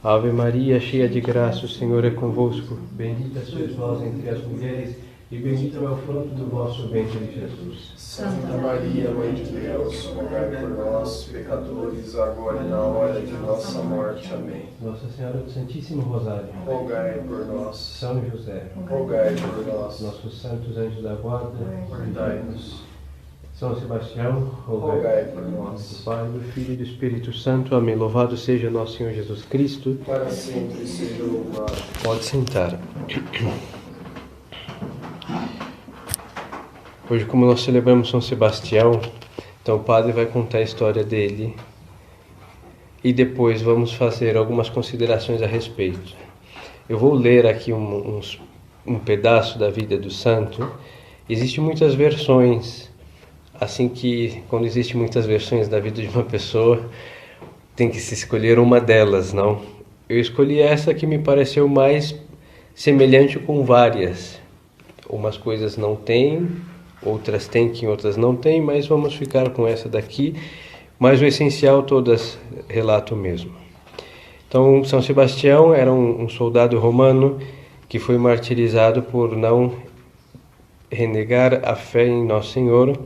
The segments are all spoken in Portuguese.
Ave Maria, cheia de graça, o Senhor é convosco. Bendita sois vós entre as mulheres, e bendito é o fruto do vosso ventre, Jesus. Santa Maria, Mãe de Deus, rogai por nós, pecadores, agora e na hora de nossa morte. Amém. Nossa Senhora do Santíssimo Rosário, rogai por nós. São José, rogai por nós. nossos santos anjos da guarda, guardai-nos. São Sebastião, rogai por nós. Do Pai, do Filho e do Espírito Santo. Amém. Louvado seja nosso Senhor Jesus Cristo. Para sempre seja louvado. Pode sentar. Hoje, como nós celebramos São Sebastião, então o padre vai contar a história dele e depois vamos fazer algumas considerações a respeito. Eu vou ler aqui um pedaço da vida do santo. Existem muitas versões, assim que quando existem muitas versões da vida de uma pessoa, tem que se escolher uma delas, não? Eu escolhi essa que me pareceu mais semelhante com várias. Umas coisas não têm, outras têm que outras não têm, mas vamos ficar com essa daqui. Mas o essencial todas relatam mesmo. Então, São Sebastião era um soldado romano que foi martirizado por não renegar a fé em Nosso Senhor.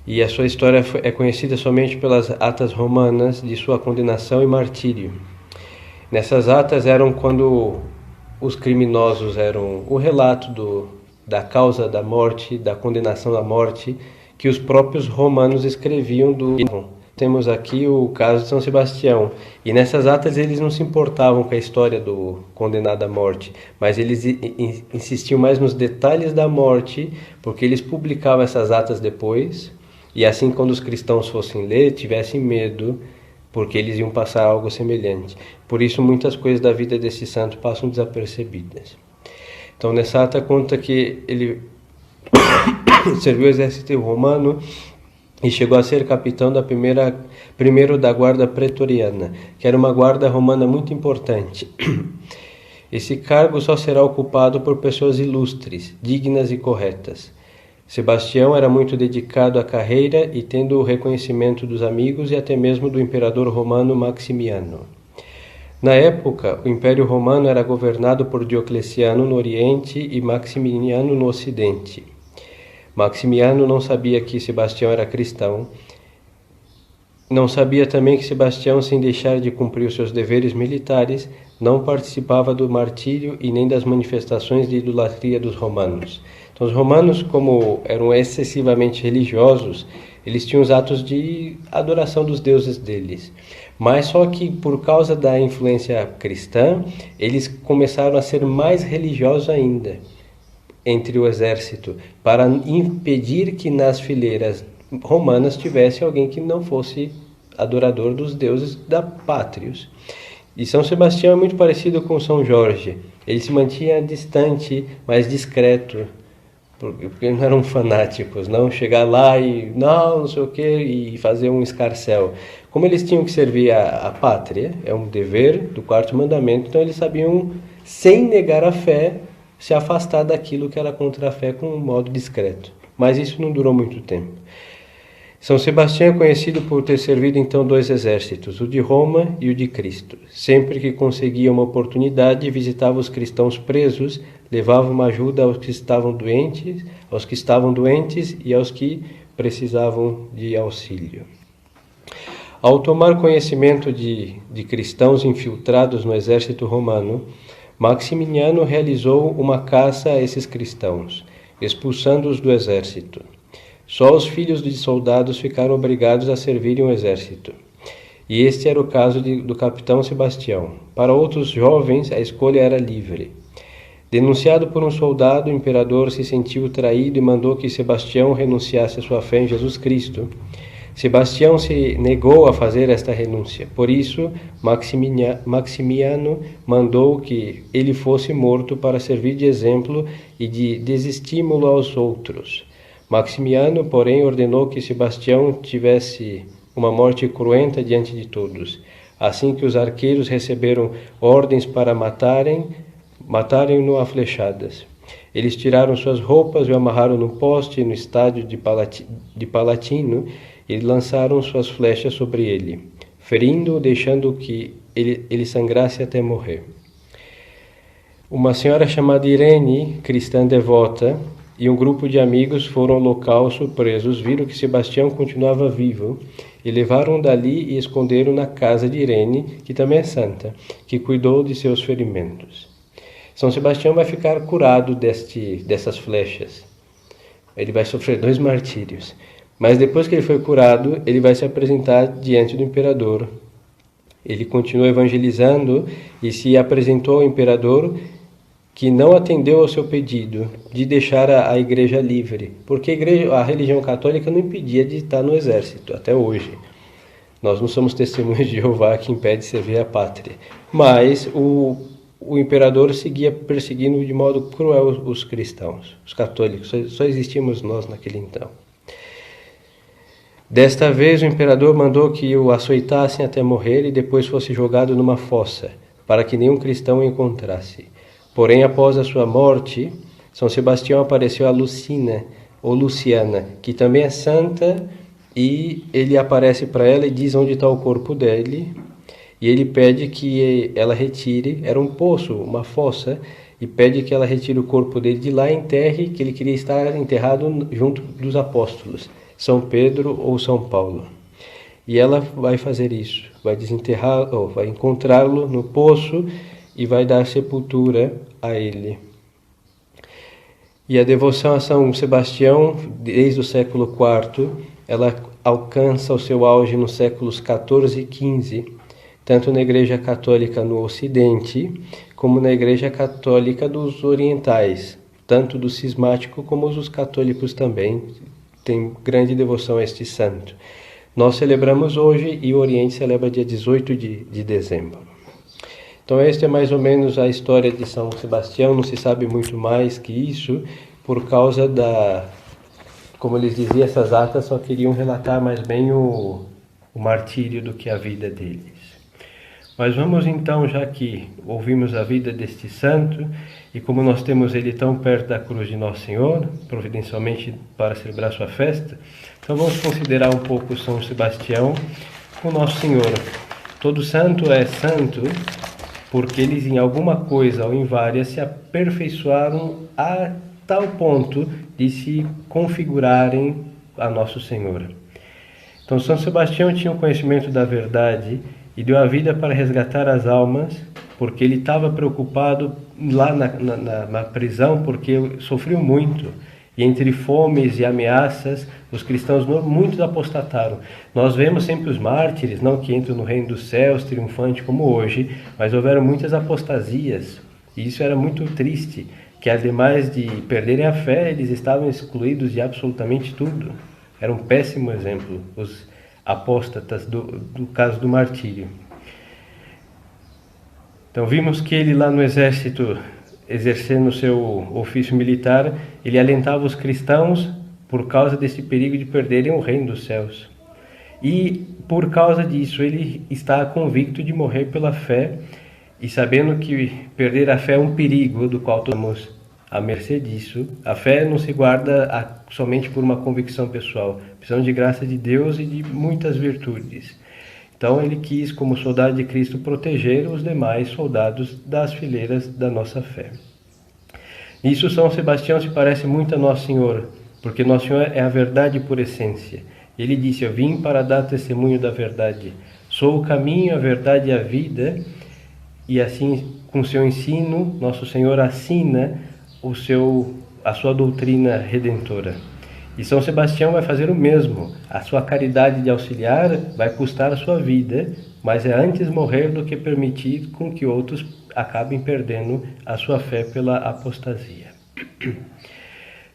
E a sua história é conhecida somente pelas atas romanas de sua condenação e martírio. Nessas atas eram quando os criminosos eram o relato da causa da morte, da condenação à morte, que os próprios romanos escreviam Temos aqui o caso de São Sebastião. E nessas atas eles não se importavam com a história do condenado à morte, mas eles insistiam mais nos detalhes da morte, porque eles publicavam essas atas depois, e assim quando os cristãos fossem ler, tivessem medo, porque eles iam passar algo semelhante. Por isso muitas coisas da vida desse santo passam desapercebidas. Então nessa ata conta que ele serviu o exército romano e chegou a ser capitão da primeiro da guarda pretoriana, que era uma guarda romana muito importante. Esse cargo só será ocupado por pessoas ilustres, dignas e corretas. Sebastião era muito dedicado à carreira e tendo o reconhecimento dos amigos e até mesmo do imperador romano Maximiano. Na época, o Império Romano era governado por Diocleciano no Oriente e Maximiano no Ocidente. Maximiano não sabia que Sebastião era cristão. Não sabia também que Sebastião, sem deixar de cumprir os seus deveres militares, não participava do martírio e nem das manifestações de idolatria dos romanos. Então, os romanos, como eram excessivamente religiosos, eles tinham os atos de adoração dos deuses deles. Mas só que por causa da influência cristã, eles começaram a ser mais religiosos ainda entre o exército, para impedir que nas fileiras romanas tivesse alguém que não fosse adorador dos deuses da pátrios. E São Sebastião é muito parecido com São Jorge. Ele se mantinha distante, mais discreto, porque não eram fanáticos, não chegar lá e não sei o que e fazer um escarcéu. Como eles tinham que servir a pátria, é um dever do quarto mandamento, então eles sabiam, sem negar a fé, se afastar daquilo que era contra a fé com um modo discreto. Mas isso não durou muito tempo. São Sebastião é conhecido por ter servido então 2 exércitos, o de Roma e o de Cristo. Sempre que conseguia uma oportunidade, visitava os cristãos presos, levava uma ajuda aos que estavam doentes e aos que precisavam de auxílio. Ao tomar conhecimento de cristãos infiltrados no exército romano, Maximiano realizou uma caça a esses cristãos, expulsando-os do exército. Só os filhos de soldados ficaram obrigados a servirem o exército. E este era o caso do capitão Sebastião. Para outros jovens, a escolha era livre. Denunciado por um soldado, o imperador se sentiu traído e mandou que Sebastião renunciasse à sua fé em Jesus Cristo. Sebastião se negou a fazer esta renúncia. Por isso, Maximiano mandou que ele fosse morto para servir de exemplo e de desestímulo aos outros. Maximiano, porém, ordenou que Sebastião tivesse uma morte cruenta diante de todos. Assim que os arqueiros receberam ordens para matarem-no a flechadas. Eles tiraram suas roupas e o amarraram no poste no estádio de Palatino e lançaram suas flechas sobre ele, ferindo-o, deixando que ele sangrasse até morrer. Uma senhora chamada Irene, cristã devota, e um grupo de amigos foram ao local surpresos, viram que Sebastião continuava vivo e levaram dali e esconderam na casa de Irene, que também é santa, que cuidou de seus ferimentos. São Sebastião vai ficar curado dessas flechas. Ele vai sofrer 2 martírios. Mas depois que ele foi curado, ele vai se apresentar diante do imperador. Ele continuou evangelizando e se apresentou ao imperador, que não atendeu ao seu pedido de deixar a igreja livre, porque a religião católica não impedia de estar no exército, até hoje. Nós não somos testemunhas de Jeová que impede de servir a pátria. Mas o imperador seguia perseguindo de modo cruel os cristãos, os católicos. Só existíamos nós naquele então. Desta vez o imperador mandou que o açoitassem até morrer e depois fosse jogado numa fossa, para que nenhum cristão o encontrasse. Porém, após a sua morte, São Sebastião apareceu a Lucina, ou Luciana, que também é santa, e ele aparece para ela e diz onde está o corpo dele, e ele pede que ela retire, era um poço, uma fossa, e pede que ela retire o corpo dele de lá e enterre, que ele queria estar enterrado junto dos apóstolos, São Pedro ou São Paulo. E ela vai fazer isso, vai desenterrar, ou vai encontrá-lo no poço e vai dar sepultura a ele. E a devoção a São Sebastião, desde o século IV, ela alcança o seu auge nos séculos XIV e XV, tanto na Igreja Católica no Ocidente, como na Igreja Católica dos Orientais, tanto do cismático como os católicos também têm grande devoção a este santo. Nós celebramos hoje e o Oriente celebra dia 18 de dezembro. Então esta é mais ou menos a história de São Sebastião, não se sabe muito mais que isso, por causa como eles diziam, essas atas só queriam relatar mais bem o martírio do que a vida deles. Mas vamos então, já que ouvimos a vida deste santo, e como nós temos ele tão perto da cruz de Nosso Senhor, providencialmente para celebrar sua festa, então vamos considerar um pouco São Sebastião com Nosso Senhor. Todo santo é santo porque eles em alguma coisa ou em várias se aperfeiçoaram a tal ponto de se configurarem a Nosso Senhor. Então São Sebastião tinha o conhecimento da verdade e deu a vida para resgatar as almas, porque ele estava preocupado lá na prisão, porque sofreu muito. E entre fomes e ameaças, os cristãos muitos apostataram. Nós vemos sempre os mártires, não que entram no reino dos céus triunfante como hoje, mas houveram muitas apostasias. E isso era muito triste, que ademais de perderem a fé, eles estavam excluídos de absolutamente tudo. Era um péssimo exemplo, os apóstatas do caso do martírio. Então vimos que ele lá no exército, exercendo o seu ofício militar, ele alentava os cristãos por causa desse perigo de perderem o reino dos céus. E por causa disso ele está convicto de morrer pela fé, e sabendo que perder a fé é um perigo do qual estamos à mercê disso. A fé não se guarda somente por uma convicção pessoal, precisamos de graça de Deus e de muitas virtudes. Então ele quis, como soldado de Cristo, proteger os demais soldados das fileiras da nossa fé. Nisso São Sebastião se parece muito a Nosso Senhor, porque Nosso Senhor é a verdade por essência. Ele disse: eu vim para dar testemunho da verdade. Sou o caminho, a verdade e a vida. E assim, com seu ensino, Nosso Senhor assina a sua doutrina redentora. E São Sebastião vai fazer o mesmo. A sua caridade de auxiliar vai custar a sua vida, mas é antes morrer do que permitir com que outros acabem perdendo a sua fé pela apostasia.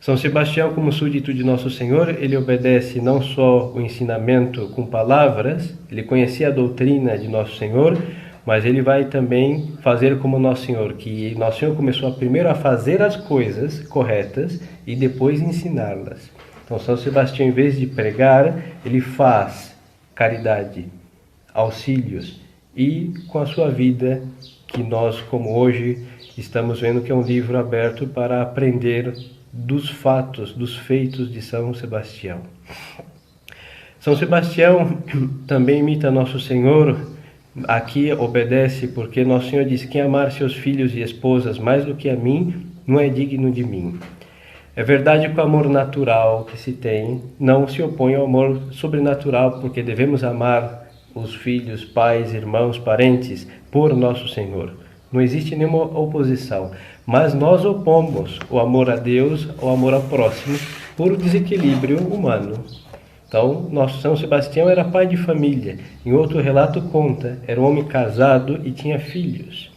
São Sebastião, como súdito de Nosso Senhor, ele obedece não só o ensinamento com palavras, ele conhecia a doutrina de Nosso Senhor, mas ele vai também fazer como Nosso Senhor, que Nosso Senhor começou primeiro a fazer as coisas corretas e depois ensiná-las. Então São Sebastião, em vez de pregar, ele faz caridade, auxílios, e com a sua vida, que nós, como hoje, estamos vendo que é um livro aberto para aprender dos fatos, dos feitos de São Sebastião. São Sebastião também imita Nosso Senhor aqui obedece porque Nosso Senhor disse: quem amar seus filhos e esposas mais do que a mim, não é digno de mim. É verdade que o amor natural que se tem não se opõe ao amor sobrenatural, porque devemos amar os filhos, pais, irmãos, parentes, por Nosso Senhor. Não existe nenhuma oposição, mas nós opomos o amor a Deus ao amor ao próximo por desequilíbrio humano. Então, nosso São Sebastião era pai de família. Em outro relato conta, era um homem casado e tinha filhos.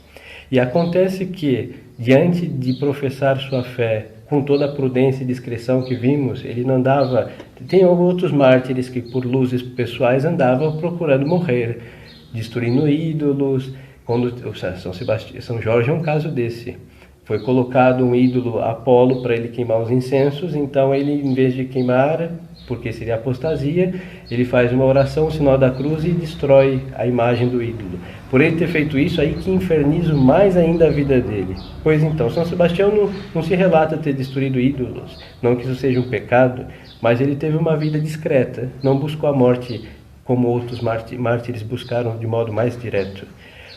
E acontece que, diante de professar sua fé com toda a prudência e discrição que vimos, ele não andava... Tem outros mártires que, por luzes pessoais, andavam procurando morrer, destruindo ídolos. Quando São Jorge é um caso desse. Foi colocado um ídolo Apolo para ele queimar os incensos, então ele, em vez de queimar, porque seria apostasia, ele faz uma oração, o sinal da cruz, e destrói a imagem do ídolo. Por ele ter feito isso, aí que inferniza mais ainda a vida dele. Pois então, São Sebastião não se relata ter destruído ídolos, não que isso seja um pecado, mas ele teve uma vida discreta, não buscou a morte como outros mártires buscaram de modo mais direto.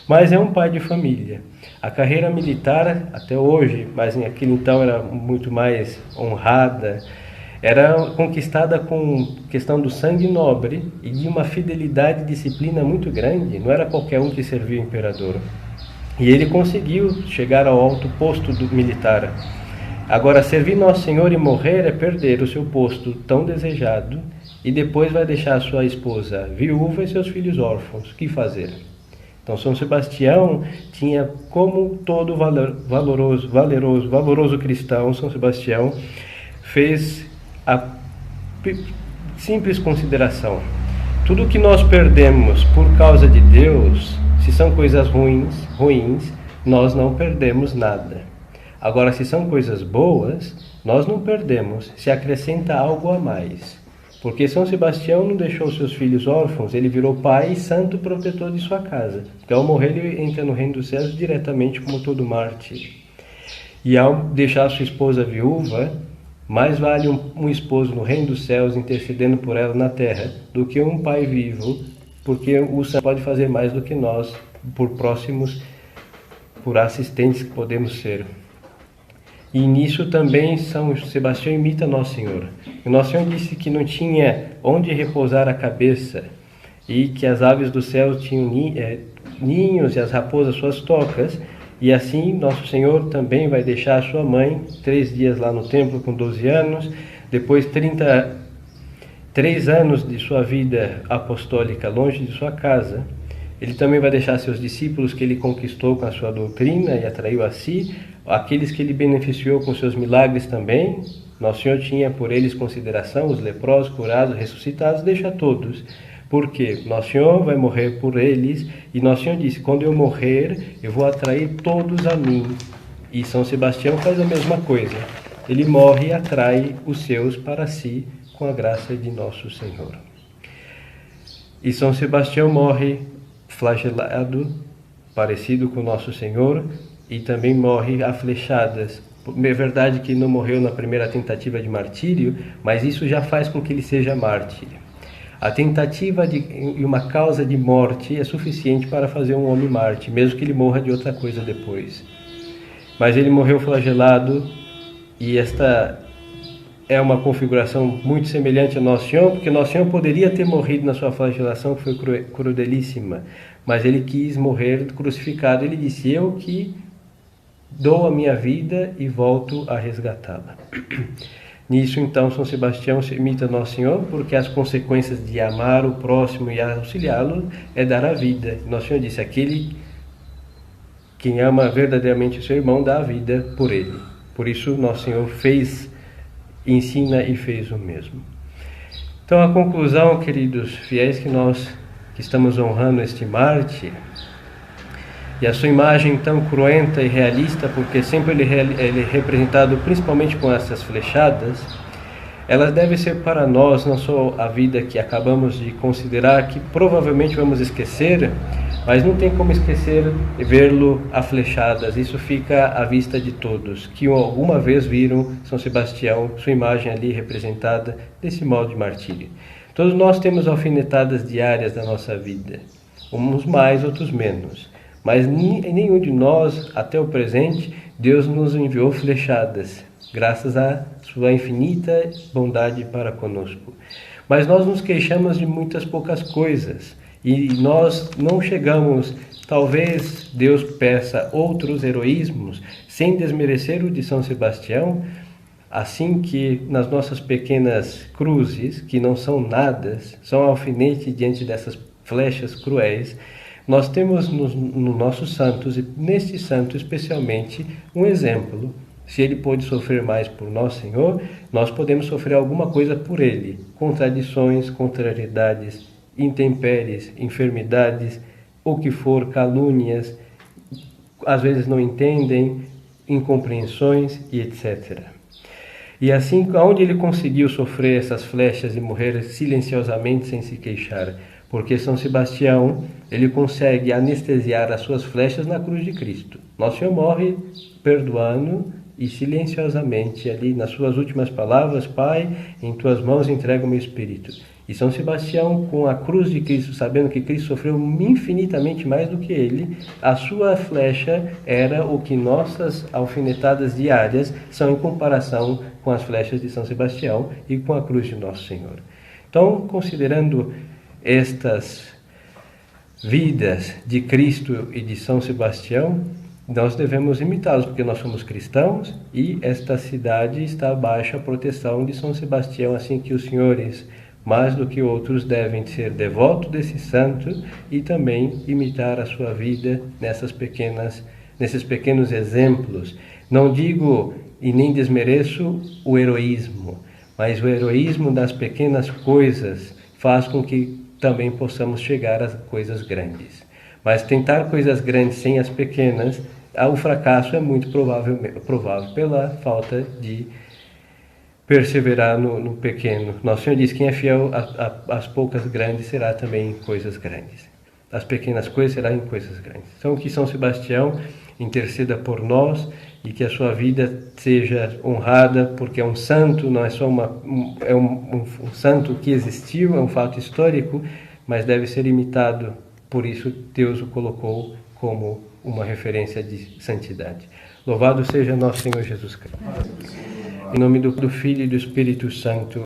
Mas é um pai de família. A carreira militar, até hoje, mas naquele então era muito mais honrada, era conquistada com questão do sangue nobre e de uma fidelidade e disciplina muito grande. Não era qualquer um que servia o imperador. E ele conseguiu chegar ao alto posto do militar. Agora, servir Nosso Senhor e morrer é perder o seu posto tão desejado, e depois vai deixar sua esposa viúva e seus filhos órfãos. O que fazer? Então, São Sebastião tinha, como todo valoroso cristão, São Sebastião fez a simples consideração: tudo que nós perdemos por causa de Deus, se são coisas ruins, nós não perdemos nada. Agora, se são coisas boas, nós não perdemos, se acrescenta algo a mais. Porque São Sebastião não deixou seus filhos órfãos, ele virou pai e santo protetor de sua casa. Porque ao morrer ele entra no reino dos céus diretamente como todo mártir. E ao deixar sua esposa viúva, mais vale um esposo no reino dos céus intercedendo por ela na terra do que um pai vivo, porque o santo pode fazer mais do que nós, por próximos, por assistentes que podemos ser. E nisso também São Sebastião imita Nosso Senhor. O Nosso Senhor disse que não tinha onde repousar a cabeça e que as aves do céu tinham ninhos e as raposas suas tocas. E assim Nosso Senhor também vai deixar sua mãe 3 dias lá no templo com 12 anos, depois 33 anos de sua vida apostólica longe de sua casa. Ele também vai deixar seus discípulos que ele conquistou com a sua doutrina e atraiu a si, aqueles que ele beneficiou com seus milagres também. Nosso Senhor tinha por eles consideração, os leprosos, curados, ressuscitados, deixa todos. Porque Nosso Senhor vai morrer por eles, e Nosso Senhor disse: quando eu morrer, eu vou atrair todos a mim. E São Sebastião faz a mesma coisa. Ele morre e atrai os seus para si, com a graça de Nosso Senhor. E São Sebastião morre flagelado, parecido com Nosso Senhor, e também morre a flechadas. É verdade que não morreu na primeira tentativa de martírio, mas isso já faz com que ele seja mártir. A tentativa e uma causa de morte é suficiente para fazer um homem mártir, mesmo que ele morra de outra coisa depois. Mas ele morreu flagelado, e esta é uma configuração muito semelhante a Nosso Senhor, porque Nosso Senhor poderia ter morrido na sua flagelação, que foi crudelíssima, mas ele quis morrer crucificado. Ele disse: eu que dou a minha vida e volto a resgatá-la. Nisso, então, São Sebastião imita Nosso Senhor, porque as consequências de amar o próximo e auxiliá-lo é dar a vida. Nosso Senhor disse: quem ama verdadeiramente o seu irmão dá a vida por ele. Por isso, Nosso Senhor ensina e fez o mesmo. Então, a conclusão, queridos fiéis, que nós que estamos honrando este mártir, e a sua imagem tão cruenta e realista, porque sempre ele é representado principalmente com essas flechadas, elas devem ser para nós não só a vida que acabamos de considerar, que provavelmente vamos esquecer, mas não tem como esquecer vê-lo a flechadas. Isso fica à vista de todos, que alguma vez viram São Sebastião, sua imagem ali representada desse modo de martírio. Todos nós temos alfinetadas diárias da nossa vida. uns mais, outros menos. Mas em nenhum de nós, até o presente, Deus nos enviou flechadas, graças à sua infinita bondade para conosco. Mas nós nos queixamos de muitas poucas coisas e nós não chegamos. Talvez Deus peça outros heroísmos, sem desmerecer o de São Sebastião, assim que nas nossas pequenas cruzes, que não são nada, são alfinete diante dessas flechas cruéis, nós temos nos nossos santos, e neste santo especialmente, um exemplo. Se ele pôde sofrer mais por nosso Senhor, nós podemos sofrer alguma coisa por ele. Contradições, contrariedades, intempéries, enfermidades, o que for, calúnias, às vezes não entendem, incompreensões e etc. E assim, onde ele conseguiu sofrer essas flechas e morrer silenciosamente sem se queixar? Porque São Sebastião, ele consegue anestesiar as suas flechas na cruz de Cristo. Nosso Senhor morre perdoando e silenciosamente ali nas suas últimas palavras: Pai, em tuas mãos entrego o meu espírito. E São Sebastião, com a cruz de Cristo, sabendo que Cristo sofreu infinitamente mais do que ele, a sua flecha era o que nossas alfinetadas diárias são em comparação com as flechas de São Sebastião e com a cruz de Nosso Senhor. Então, considerando estas vidas de Cristo e de São Sebastião, nós devemos imitá-los, porque nós somos cristãos e esta cidade está abaixo a proteção de São Sebastião, assim que os senhores, mais do que outros, devem ser devotos desse santo e também imitar a sua vida nesses pequenos exemplos. Não digo e nem desmereço o heroísmo, mas o heroísmo das pequenas coisas faz com que também possamos chegar às coisas grandes. Mas tentar coisas grandes sem as pequenas, o fracasso é muito provável pela falta de perseverar no pequeno. Nosso Senhor diz: quem é fiel às poucas grandes será também em coisas grandes. As pequenas coisas será em coisas grandes. Então, que São Sebastião interceda por nós e que a sua vida seja honrada, porque é um santo, não é só um santo que existiu, é um fato histórico, mas deve ser imitado. Por isso Deus o colocou como uma referência de santidade. Louvado seja nosso Senhor Jesus Cristo. Em nome do Filho e do Espírito Santo.